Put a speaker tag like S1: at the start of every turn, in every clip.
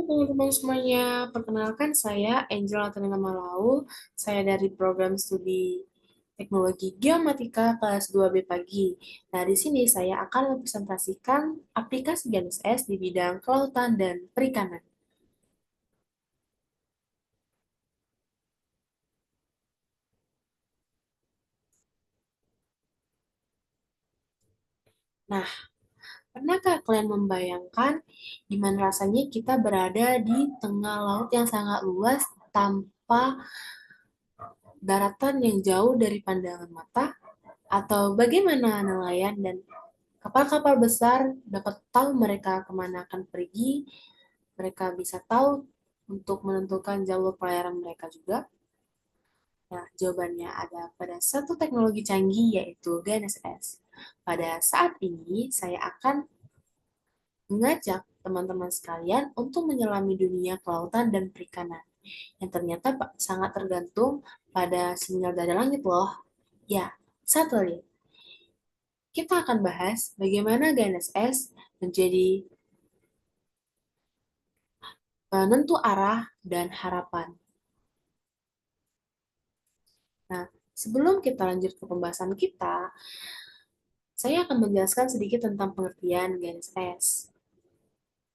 S1: teman-teman semuanya, perkenalkan saya Angel Atanina Malau, saya dari program studi Teknologi Geomatika kelas 2B pagi. Nah, di sini saya akan mempresentasikan aplikasi GNSS di bidang kelautan dan perikanan. Nah, pernahkah kalian membayangkan gimana rasanya kita berada di tengah laut yang sangat luas tanpa daratan yang jauh dari pandangan mata? Atau bagaimana nelayan dan kapal-kapal besar dapat tahu mereka kemana akan pergi, mereka bisa tahu untuk menentukan jalur pelayaran mereka juga? Nah, jawabannya ada pada satu teknologi canggih yaitu GNSS. Pada saat ini, saya akan mengajak teman-teman sekalian untuk menyelami dunia kelautan dan perikanan, yang ternyata sangat tergantung pada sinyal dari langit loh. Ya, satelit. Kita akan bahas bagaimana GNSS menjadi penentu arah dan harapan. Nah, sebelum kita lanjut ke pembahasan kita, saya akan menjelaskan sedikit tentang pengertian GNSS.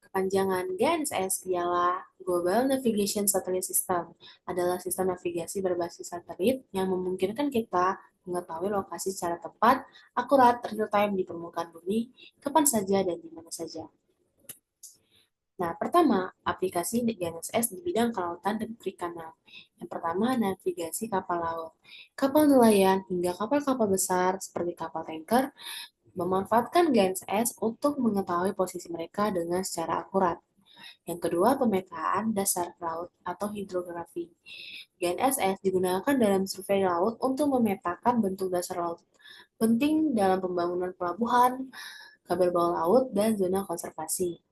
S1: Kepanjangan GNSS ialah Global Navigation Satellite System, adalah sistem navigasi berbasis satelit yang memungkinkan kita mengetahui lokasi secara tepat, akurat, real-time di permukaan bumi, kapan saja dan di mana saja. Nah, pertama, aplikasi GNSS di bidang kelautan dan perikanan. Yang pertama, navigasi kapal laut. Kapal nelayan hingga kapal-kapal besar seperti kapal tanker memanfaatkan GNSS untuk mengetahui posisi mereka dengan secara akurat. Yang kedua, pemetaan dasar laut atau hidrografi. GNSS digunakan dalam survei laut untuk memetakan bentuk dasar laut penting dalam pembangunan pelabuhan, kabel bawah laut, dan zona konservasi.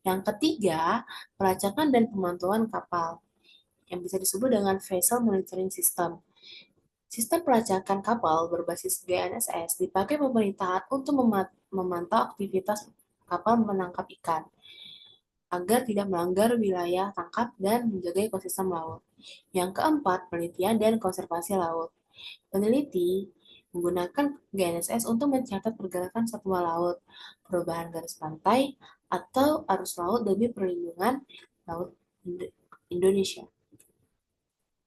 S1: Yang ketiga, pelacakan dan pemantauan kapal, yang bisa disebut dengan Vessel Monitoring System. Sistem pelacakan kapal berbasis GNSS dipakai pemerintahan untuk memantau aktivitas kapal menangkap ikan, agar tidak melanggar wilayah tangkap dan menjaga ekosistem laut. Yang keempat, penelitian dan konservasi laut. Peneliti menggunakan GNSS untuk mencatat pergerakan satwa laut, perubahan garis pantai, atau arus laut demi perlindungan laut Indonesia.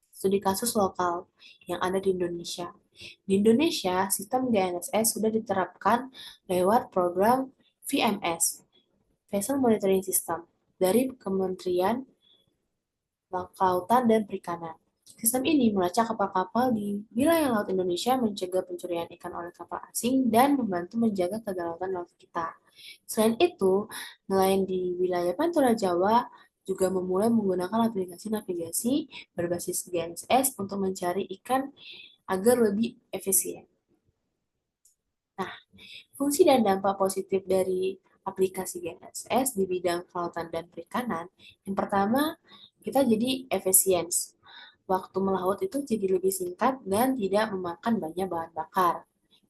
S1: Studi kasus lokal yang ada di Indonesia. Di Indonesia, sistem GNSS sudah diterapkan lewat program VMS, Vessel Monitoring System, dari Kementerian Kelautan dan Perikanan. Sistem ini melacak kapal-kapal di wilayah laut Indonesia, mencegah pencurian ikan oleh kapal asing, dan membantu menjaga kedaulatan laut kita. Selain itu, nelayan di wilayah Pantura Jawa juga memulai menggunakan aplikasi navigasi berbasis GNSS untuk mencari ikan agar lebih efisien. Nah, fungsi dan dampak positif dari aplikasi GNSS di bidang kelautan dan perikanan, yang pertama, kita jadi efisien. Waktu melaut itu jadi lebih singkat dan tidak memakan banyak bahan bakar.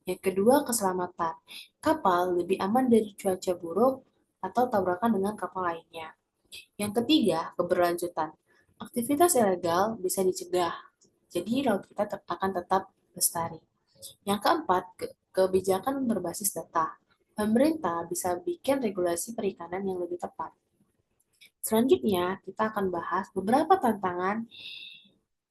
S1: Yang kedua, keselamatan. Kapal lebih aman dari cuaca buruk atau tabrakan dengan kapal lainnya. Yang ketiga, keberlanjutan. Aktivitas ilegal bisa dicegah, jadi laut kita akan tetap lestari. Yang keempat, kebijakan berbasis data. Pemerintah bisa bikin regulasi perikanan yang lebih tepat. Selanjutnya, kita akan bahas beberapa tantangan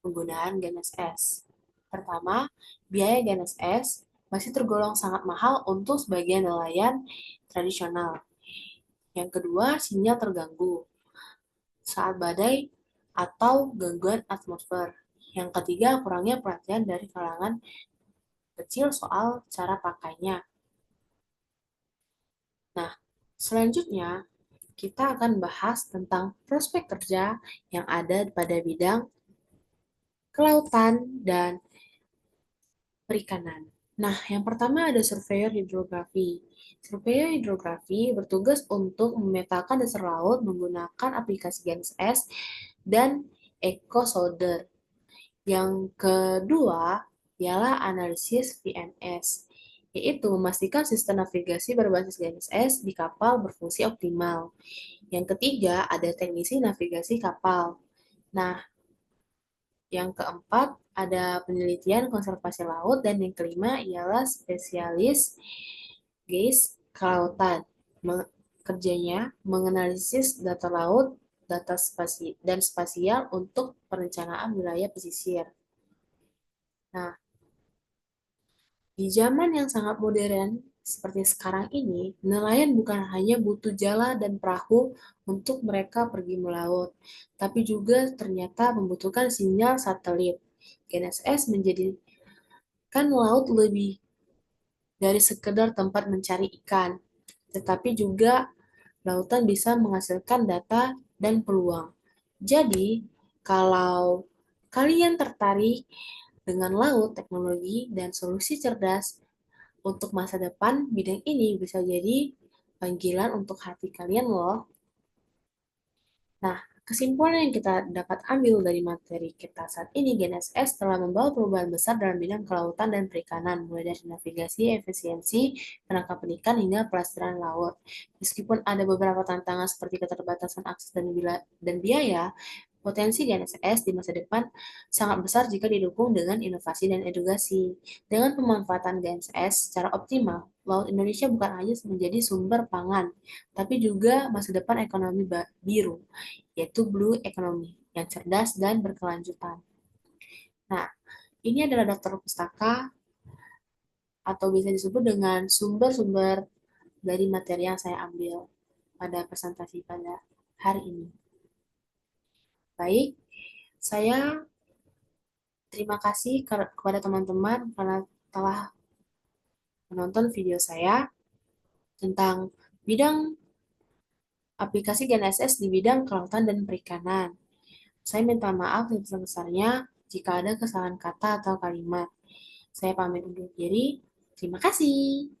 S1: penggunaan GNSS. Pertama, biaya GNSS masih tergolong sangat mahal untuk sebagian nelayan tradisional. Yang kedua, sinyal terganggu saat badai atau gangguan atmosfer. Yang ketiga, kurangnya perhatian dari kalangan kecil soal cara pakainya. Nah, selanjutnya kita akan bahas tentang prospek kerja yang ada pada bidang kelautan dan perikanan. Nah, yang pertama ada surveyor hidrografi. Surveyor hidrografi bertugas untuk memetakan dasar laut menggunakan aplikasi GNSS dan EcoSolder. Yang kedua ialah analisis VMS, yaitu memastikan sistem navigasi berbasis GNSS di kapal berfungsi optimal. Yang ketiga, ada teknisi navigasi kapal. Nah, yang keempat, ada penelitian konservasi laut. Dan yang kelima ialah spesialis GIS kelautan. Kerjanya menganalisis data laut, data dan spasial untuk perencanaan wilayah pesisir. Nah, di zaman yang sangat modern seperti sekarang ini, nelayan bukan hanya butuh jala dan perahu untuk mereka pergi melaut, tapi juga ternyata membutuhkan sinyal satelit. GNSS menjadikan laut lebih dari sekedar tempat mencari ikan, tetapi juga lautan bisa menghasilkan data dan peluang. Jadi, kalau kalian tertarik dengan laut, teknologi, dan solusi cerdas untuk masa depan, bidang ini bisa jadi panggilan untuk hati kalian loh. Nah, kesimpulan yang kita dapat ambil dari materi kita saat ini, GNSS telah membawa perubahan besar dalam bidang kelautan dan perikanan, mulai dari navigasi, efisiensi, penangkapan ikan, hingga pelestarian laut. Meskipun ada beberapa tantangan seperti keterbatasan akses dan biaya, potensi GNSS di masa depan sangat besar jika didukung dengan inovasi dan edukasi. Dengan pemanfaatan GNSS secara optimal, Laut Indonesia bukan hanya menjadi sumber pangan, tapi juga masa depan ekonomi biru, yaitu blue economy, yang cerdas dan berkelanjutan. Nah, ini adalah daftar pustaka atau bisa disebut dengan sumber-sumber dari materi yang saya ambil pada presentasi pada hari ini. Baik, saya terima kasih kepada teman-teman karena telah menonton video saya tentang bidang aplikasi GNSS di bidang kelautan dan perikanan. Saya minta maaf sebesar-besarnya jika ada kesalahan kata atau kalimat. Saya pamit undur diri. Terima kasih.